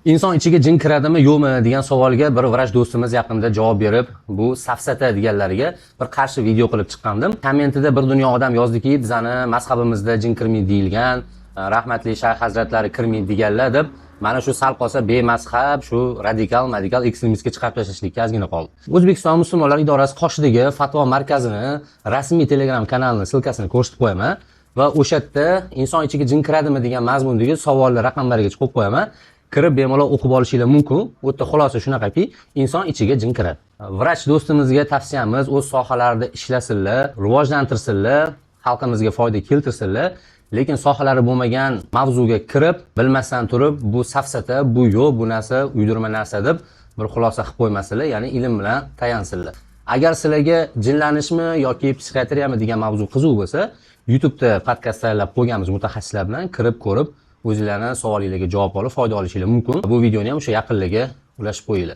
Inson ichiga jin kiradimi, yo'qmi degan savolga bir vrach do'stimiz yaqinda javob berib, bu safsata deganlariga bir qarshi video qilib chiqqandim. Kommentida bir dunyo odam yozdiki, bizani mazhabimizda jin kirmaydi deyilgan, rahmatli shayx hazratlari kirmaydi deganlar deb, mana shu sal qolsa bemazhab, shu radikal ekstremistga chiqarib tashlashlikka ozgina qoldi. O'zbekiston musulmonlar idorasi qoshidagi fatvo markazini rasmiy Telegram kanalining silkasini ko'rsatib qo'yaman va o'sha yerda inson ichiga jin kiradimi degan mazmundagi savollar raqamlariga chiqib qo'yaman. Kirib bemalol o'qib olishinglar mumkin. Bu yerda xulosa shunaqaki, inson ichiga jin kiradi. Vrach do'stimizga tavsiyamiz, o'z sohalarida ishlasinlar, rivojlantirsinlar, xalqimizga foyda keltirsinlar. Lekin sohalari bo'lmagan mavzuga kirib, bilmasdan turib, bu safsata, bu yo'q, bu narsa uydirma narsa deb bir xulosa qilib qo'ymasinlar, ya'ni ilm bilan tayansinlar. Agar sizlarga jinlanishmi yoki psixiatriyami degan mavzu qiziq bo'lsa, YouTube'da podkast tayyorlab qo'yganmiz mutaxassislar bilan kirib ko'rib, o'zingizlarning savolingizga javob olib, foyda olishinglar mumkin. Bu videoni ham o'sha yaqinlarga ulashib qo'yinglar.